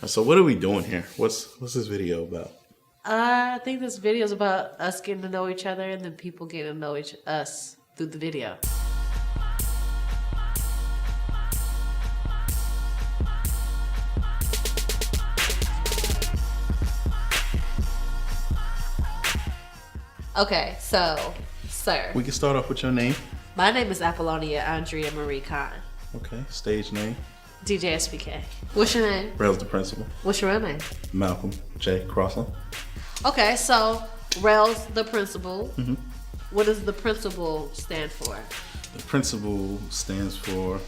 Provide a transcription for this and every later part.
So what are we doing here? What's this video about? I think this video is about us getting to know each other and then people getting to know us through the video. Okay, so, sir. We can start off with your name. My name is Apollonia Andrea Marie Khan. Okay, stage name. DJ SPK. What's your name? Railz the principal. What's your real name? Malcolm J. Crossland. Okay, so Railz the principal. Mm-hmm. What does the principal stand for? The principal stands for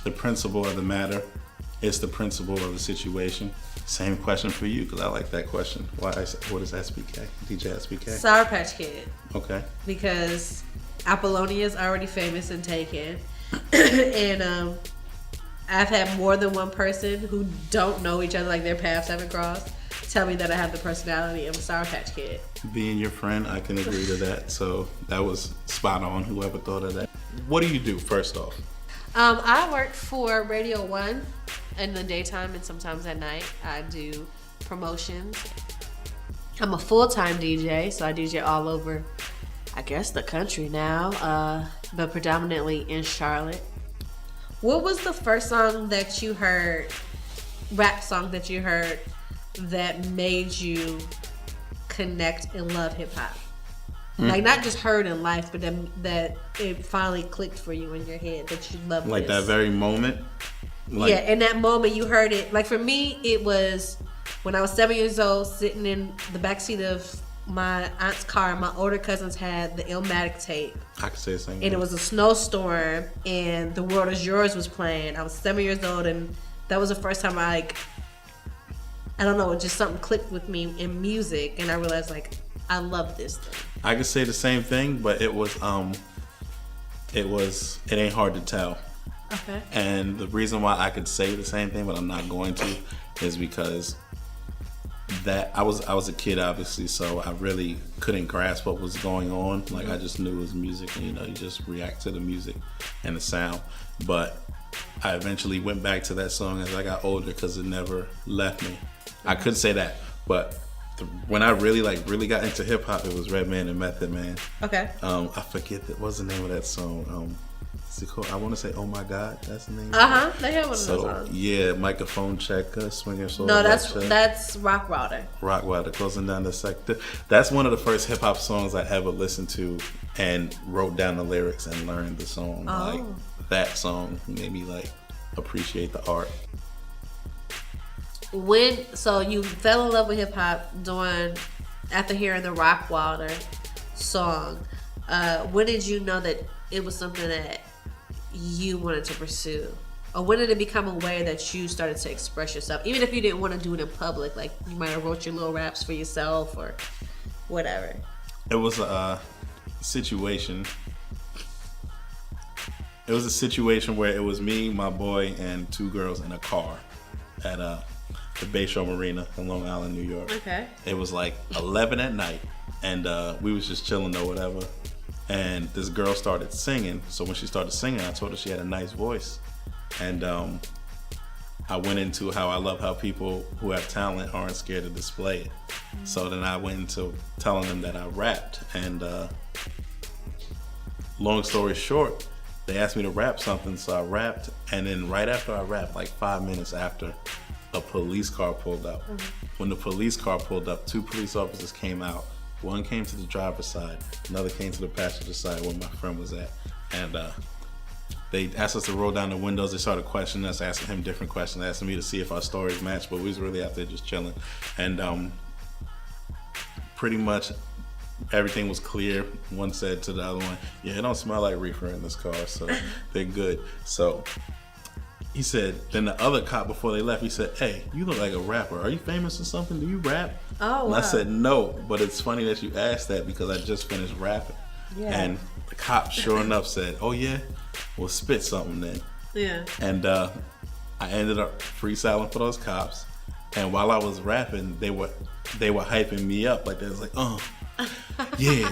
the principle of the matter. It's the principle of the situation. Same question for you, because I like that question. What is SPK? DJ SPK? Sour Patch Kid. Okay. Because Apollonia is already famous and taken. And I've had more than one person who don't know each other, like their paths haven't crossed, tell me that I have the personality of a Sour Patch Kid. Being your friend, I can agree to that. So that was spot on, whoever thought of that. What do you do, first off? I work for Radio 1 in the daytime and sometimes at night. I do promotions. I'm a full-time DJ, so I DJ all over, I guess, the country now, but predominantly in Charlotte. What was the first song that you heard, rap song that you heard, that made you connect and love hip-hop? Like, not just heard in life, but that it finally clicked for you in your head that you loved Like this. that very moment? Yeah, in that moment you heard it. Like for me, it was when I was 7 years old, sitting in the backseat of my aunt's car. My older cousins had the Illmatic tape. I could say the same And thing. it was a snowstorm, and The World Is Yours was playing. I was 7 years old, and that was the first time I don't know, just something clicked with me in music, and I realized, like, I love this thing. I could say the same thing, but it ain't hard to tell. Okay. And the reason why I could say the same thing, but I'm not going to, is because that I was a kid, obviously, so I really couldn't grasp what was going on. Like, I just knew it was music, and you just react to the music and the sound. But I eventually went back to that song as I got older because it never left me. I could say that, but when I really got into hip hop, it was Redman and Method Man. Okay. I forget what's the name of that song. Is it called? I want to say "Oh My God." That's the name. They have one of those songs. Yeah, microphone checker, swinging soul. No, that's Rock Wilder. Rock Wilder, closing down the sector. That's one of the first hip hop songs I ever listened to and wrote down the lyrics and learned the song. Oh. Like that song made me appreciate the art. So you fell in love with hip hop after hearing the Rock Wilder song. When did you know that it was something that you wanted to pursue? Or when did it become aware that you started to express yourself? Even if you didn't want to do it in public, like you might have wrote your little raps for yourself or whatever. It was a situation. It was a situation where it was me, my boy, and two girls in a car at the Bayshore Marina in Long Island, New York. Okay. It was like 11 at night, and we was just chilling or whatever. And this girl started singing. So when she started singing, I told her she had a nice voice. And I went into how I love how people who have talent aren't scared to display it. So then I went into telling them that I rapped. And long story short, they asked me to rap something, so I rapped. And then right after I rapped, like 5 minutes after, a police car pulled up. When the police car pulled up, two police officers came out. One came to the driver's side, another came to the passenger side where my friend was at. And they asked us to roll down the windows. They started questioning us, asking him different questions, asking me to see if our stories matched, but we was really out there just chilling. And pretty much everything was clear. One said to the other one, yeah, it don't smell like reefer in this car, so they're good. So he said, then the other cop, before they left, he said, hey, you look like a rapper. Are you famous or something? Do you rap? Oh, and wow. I said, no, but it's funny that you asked that because I just finished rapping. Yeah. And the cop, sure enough, said, oh, yeah? Well, spit something then. Yeah. And I ended up freestyling for those cops. And while I was rapping, they were hyping me up. Like, they was like, yeah,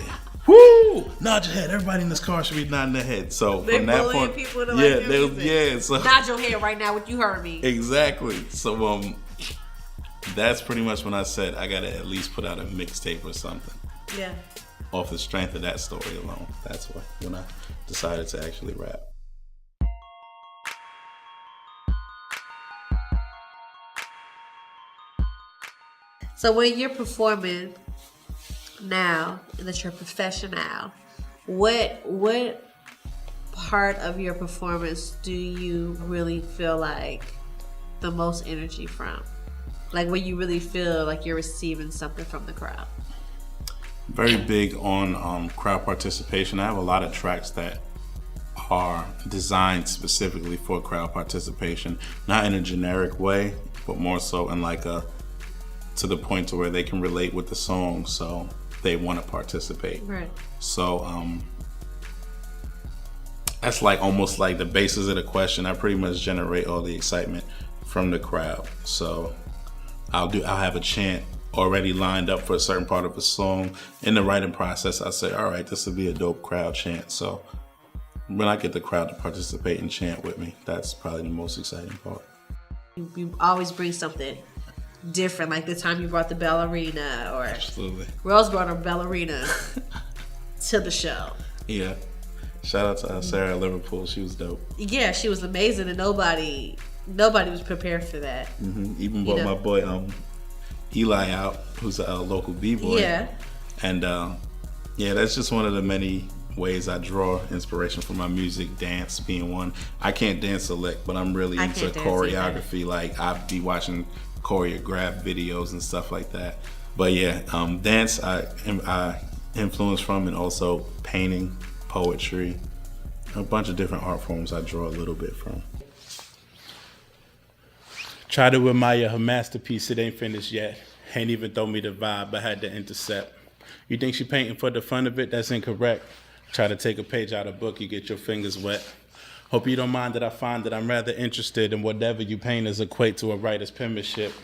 whoo, nod your head. Everybody in this car should be nodding their head. So They from that bullying point, people to yeah, like their music. So Nod your head right now. What you heard me. exactly. So that's pretty much when I said I gotta at least put out a mixtape or something. Yeah. Off the strength of that story alone. That's when I decided to actually rap. So when you're performing now that you're professional, what part of your performance do you really feel like the most energy from? Like where you really feel like you're receiving something from the crowd? Very big on crowd participation. I have a lot of tracks that are designed specifically for crowd participation, not in a generic way, but more so in like to the point to where they can relate with the song, so they want to participate. Right. So that's like almost like the basis of the question. I pretty much generate all the excitement from the crowd. So I'll have a chant already lined up for a certain part of a song. In the writing process, I say, all right, this will be a dope crowd chant. So when I get the crowd to participate and chant with me, that's probably the most exciting part. You always bring something different, like the time you brought the ballerina, or Absolutely. Railz brought a ballerina to the show. Yeah. Shout out to Sarah at Liverpool. She was dope. Yeah, she was amazing, and nobody was prepared for that. Even brought my boy Eli out, who's a local b-boy. Yeah. And yeah, that's just one of the many ways I draw inspiration from my music, dance being one. I can't dance a lick, but I'm really into choreography. Like I'd be watching choreographed videos and stuff like that. But yeah, dance I influence from, and also painting, poetry, a bunch of different art forms I draw a little bit from. Try to admire her masterpiece, it ain't finished yet. Ain't even throw me the vibe, I had to intercept. You think she painting for the fun of it? That's incorrect. Try to take a page out of a book, you get your fingers wet. Hope you don't mind that I find that I'm rather interested in whatever you painters equate to a writer's penmanship.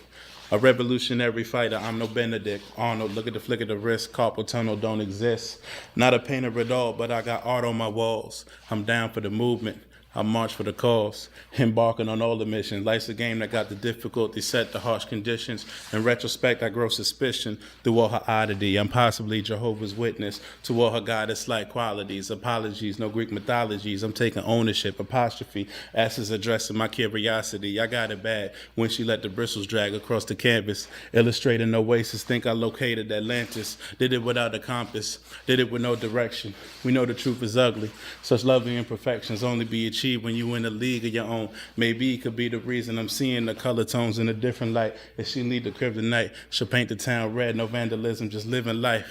A revolutionary fighter, I'm no Benedict Arnold. Look at the flick of the wrist, carpal tunnel don't exist. Not a painter at all, but I got art on my walls. I'm down for the movement. I march for the cause, embarking on all the missions. Life's a game that got the difficulty set, the harsh conditions. In retrospect, I grow suspicion through all her oddity. I'm possibly Jehovah's Witness to all her goddess-like qualities. Apologies, no Greek mythologies. I'm taking ownership, apostrophe. Asses addressing my curiosity. I got it bad when she let the bristles drag across the canvas. Illustrating oasis, think I located Atlantis. Did it without a compass, did it with no direction. We know the truth is ugly. Such lovely imperfections only be achieved when you in a league of your own. Maybe it could be the reason I'm seeing the color tones in a different light. If she lead the kryptonite, she'll paint the town red. No vandalism, just living life.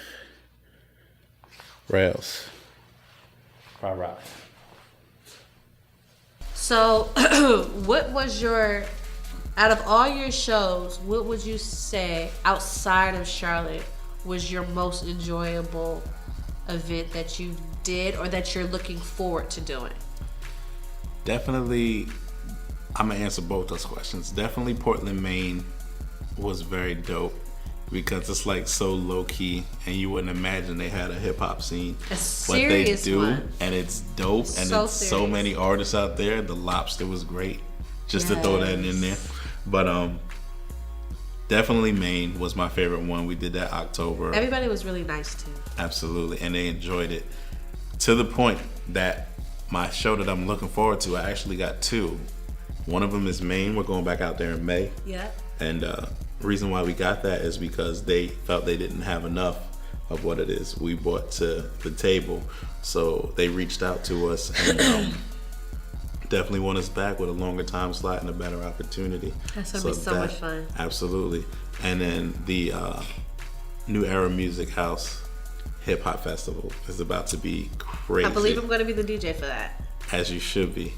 Railz. Cry rock. So, what was out of all your shows, what would you say outside of Charlotte was your most enjoyable event that you did or that you're looking forward to doing? Definitely, I'm gonna answer both those questions. Definitely Portland, Maine was very dope because it's like so low key and you wouldn't imagine they had a hip hop scene. A serious but they do, one. And it's dope, and So it's serious. so many artists out there. The Lobster was great, just to throw that in there. But definitely Maine was my favorite one. We did that October. Everybody was really nice too. Absolutely, and they enjoyed it to the point that my show that I'm looking forward to, I actually got two. One of them is Maine. We're going back out there in May. Yeah. And the reason why we got that is because they felt they didn't have enough of what it is we brought to the table. So they reached out to us and definitely want us back with a longer time slot and a better opportunity. That's going to be so much fun. Absolutely. And then the New Era Music House Hip Hop Festival is about to be crazy. I believe I'm going to be the DJ for that. As you should be.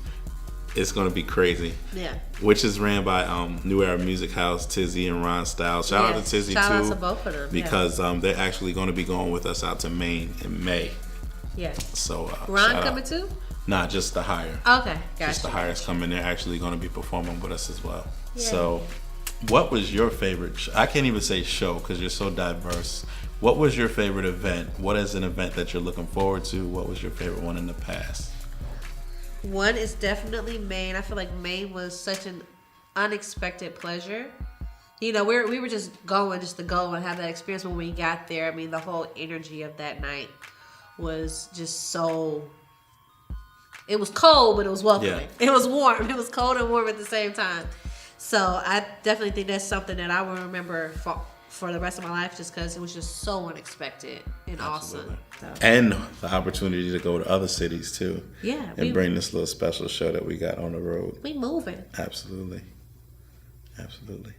It's going to be crazy. Yeah. Which is ran by New Era Music House, Tizzy and Ron Styles. Shout out to Tizzy too. Shout out to both of them. Because they're actually going to be going with us out to Maine in May. Yeah. So Ron coming too? Nah, just the hire. Okay, gotcha. Just the hires coming. They're actually going to be performing with us as well. Yeah. So What was your favorite? I can't even say show because you're so diverse. What was your favorite event? What is an event that you're looking forward to? What was your favorite one in the past? One is definitely Maine. I feel like Maine was such an unexpected pleasure. You know, we were just going just to go and have that experience when we got there. I mean, the whole energy of that night was just so. It was cold, but it was welcoming. Yeah. It was warm. It was cold and warm at the same time. So I definitely think that's something that I will remember for the rest of my life, just because it was just so unexpected and Absolutely. awesome. So. And the opportunity to go to other cities too. Yeah, And bring this little special show that we got on the road. We moving. Absolutely. Absolutely.